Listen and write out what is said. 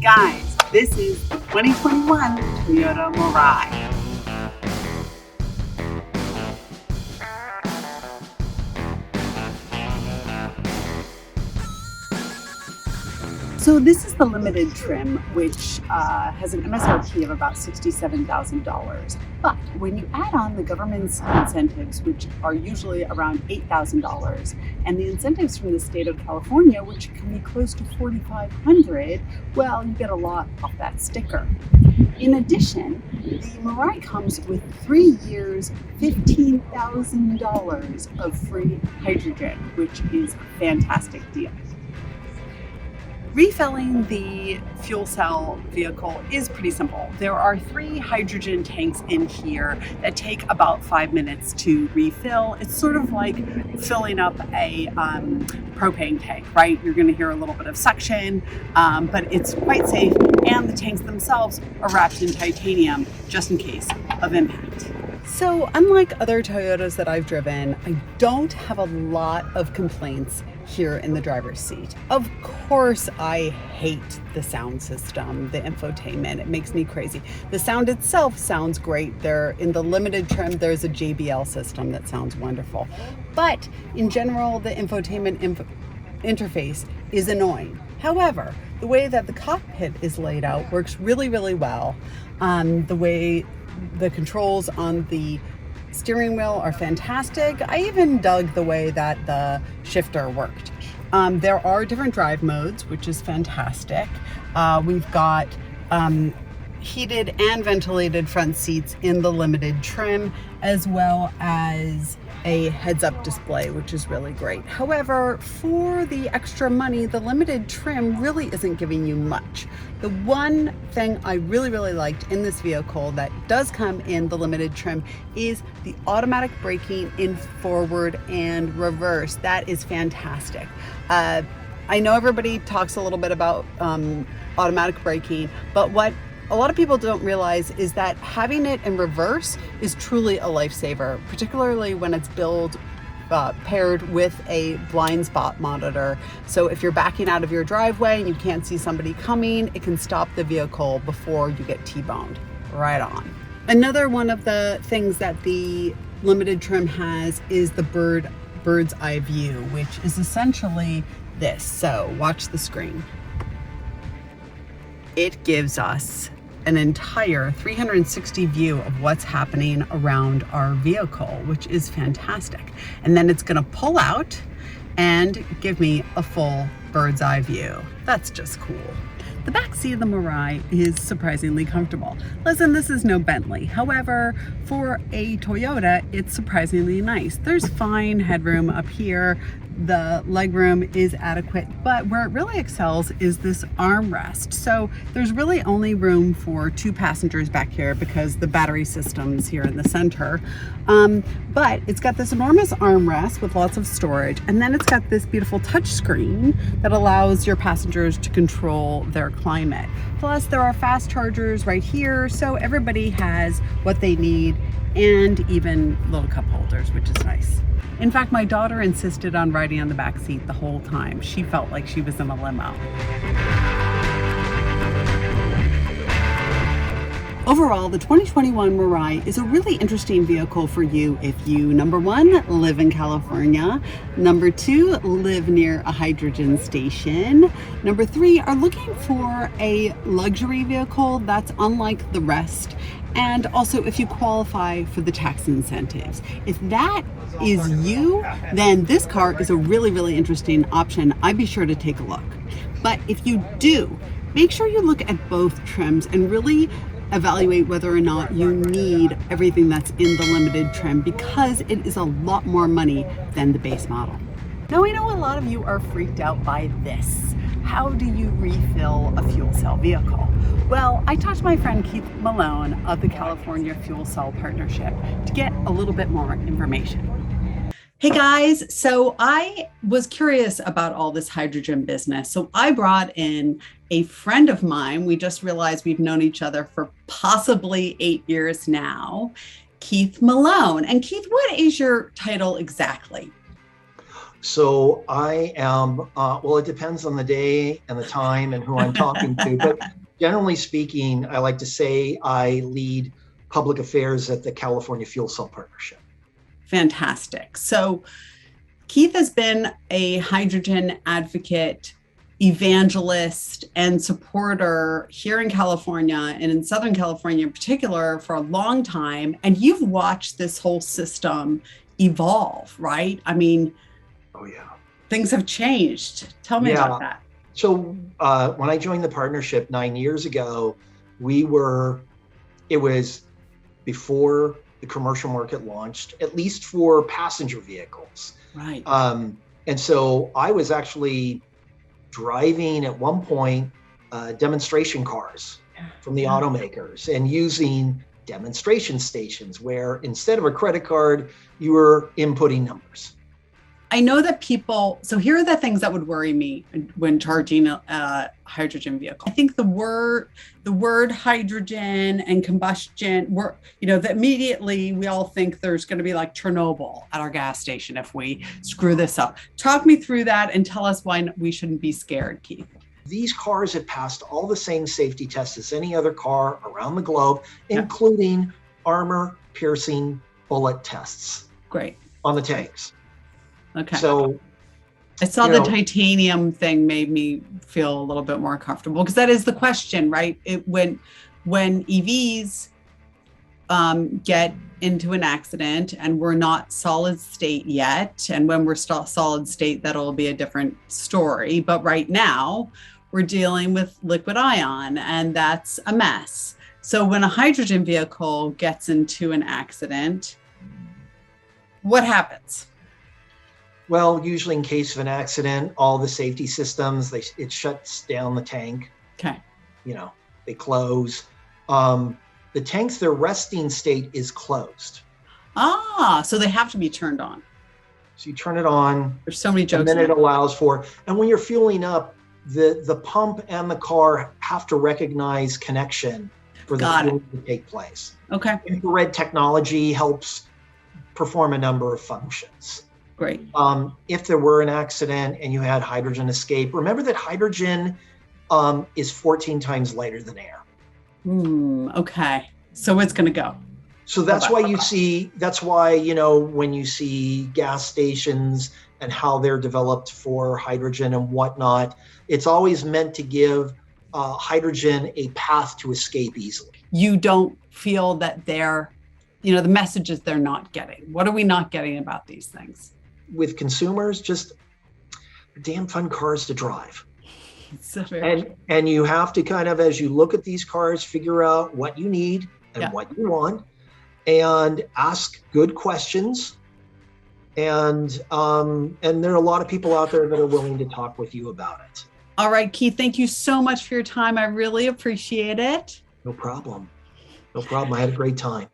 Guys, this is the 2021 Toyota Mirai. So this is the limited trim, which has an MSRP of about $67,000. But when you add on the government's incentives, which are usually around $8,000, and the incentives from the state of California, which can be close to $4,500, well, you get a lot off that sticker. In addition, the Mirai comes with 3 years, $15,000 of free hydrogen, which is a fantastic deal. Refilling the fuel cell vehicle is pretty simple. There are 3 hydrogen tanks in here that take about 5 minutes to refill. It's sort of like filling up a propane tank, right? You're going to hear a little bit of suction, but it's quite safe, and the tanks themselves are wrapped in titanium just in case of impact. So unlike other Toyotas that I've driven, I don't have a lot of complaints here in the driver's seat. Of course, I hate the sound system, the infotainment. It makes me crazy. The sound itself sounds great. There, in the limited trim, there's a JBL system that sounds wonderful. But in general, the infotainment interface is annoying. However, the way that the cockpit is laid out works really, really well. The way the controls on the steering wheel are fantastic. I even dug the way that the shifter worked. There are different drive modes, which is fantastic. We've got heated and ventilated front seats in the limited trim, as well as a heads-up display, which is really great. However, for the extra money, the limited trim really isn't giving you much. The one thing I really, really liked in this vehicle that does come in the limited trim is the automatic braking in forward and reverse. That is fantastic. I know everybody talks a little bit about automatic braking, but what a lot of people don't realize is that having it in reverse is truly a lifesaver, particularly when it's paired with a blind spot monitor. So if you're backing out of your driveway and you can't see somebody coming, it can stop the vehicle before you get T-boned. Right on. Another one of the things that the limited trim has is the bird's eye view, which is essentially this. So watch the screen. It gives us an entire 360 view of what's happening around our vehicle, which is fantastic. And then it's gonna pull out and give me a full bird's eye view. That's just cool. The back seat of the Mirai is surprisingly comfortable. Listen, this is no Bentley. However, for a Toyota, it's surprisingly nice. There's fine headroom up here. The legroom is adequate, but where it really excels is this armrest. So there's really only room for 2 passengers back here because the battery system's here in the center. But it's got this enormous armrest with lots of storage, and then it's got this beautiful touch screen that allows your passengers to control their climate. Plus, there are fast chargers right here, so everybody has what they need, and even little cup holders, which is nice. In fact, my daughter insisted on riding on the back seat the whole time. She felt like she was in a limo. Overall, the 2021 Mirai is a really interesting vehicle for you if you, number 1, live in California, number 2, live near a hydrogen station, number 3, are looking for a luxury vehicle that's unlike the rest, and also if you qualify for the tax incentives. If that is you, then this car is a really, really interesting option. I'd be sure to take a look. But if you do, make sure you look at both trims and really evaluate whether or not you need everything that's in the limited trim, because it is a lot more money than the base model. Now, I know a lot of you are freaked out by this. How do you refill a fuel cell vehicle? Well, I talked to my friend Keith Malone of the California Fuel Cell Partnership to get a little bit more information. Hey guys, so I was curious about all this hydrogen business. So I brought in a friend of mine. We just realized we've known each other for possibly 8 years now, Keith Malone. And Keith, what is your title exactly? So I am, well, it depends on the day and the time and who I'm talking to, but generally speaking, I like to say I lead public affairs at the California Fuel Cell Partnership. Fantastic. So Keith has been a hydrogen advocate, evangelist, and supporter here in California and in Southern California in particular for a long time. And you've watched this whole system evolve, right? I mean, Oh, yeah. Things have changed. Tell me about that. So when I joined the partnership 9 years ago, it was before the commercial market launched, at least for passenger vehicles. Right. And so I was actually driving at one point demonstration cars from the automakers and using demonstration stations where instead of a credit card, you were inputting numbers. I know that so here are the things that would worry me when charging a hydrogen vehicle. I think the word hydrogen and combustion, that immediately we all think there's going to be like Chernobyl at our gas station if we screw this up. Talk me through that and tell us why we shouldn't be scared, Keith. These cars had passed all the same safety tests as any other car around the globe, including armor-piercing bullet tests. Great. On the tanks. Okay. So I saw the titanium thing made me feel a little bit more comfortable because that is the question, right? When EVs get into an accident and we're not solid state yet, and when we're solid state, that'll be a different story. But right now, we're dealing with liquid ion, and that's a mess. So when a hydrogen vehicle gets into an accident, what happens? Well, usually in case of an accident, all the safety systems, it shuts down the tank. Okay. They close. The tanks, their resting state is closed. So they have to be turned on. So you turn it on. There's so many jokes. And then it allows for, and when you're fueling up, the pump and the car have to recognize connection for the fueling to take place. Okay. Infrared technology helps perform a number of functions. Great. If there were an accident and you had hydrogen escape, remember that hydrogen is 14 times lighter than air. Okay. So it's going to go. So that's why when you see gas stations and how they're developed for hydrogen and whatnot, it's always meant to give hydrogen a path to escape easily. You don't feel that the messages they're not getting. What are we not getting about these things? With consumers, just damn fun cars to drive. And you have to kind of, as you look at these cars, figure out what you need and what you want, and ask good questions. And there are a lot of people out there that are willing to talk with you about it. All right, Keith, thank you so much for your time. I really appreciate it. No problem. I had a great time.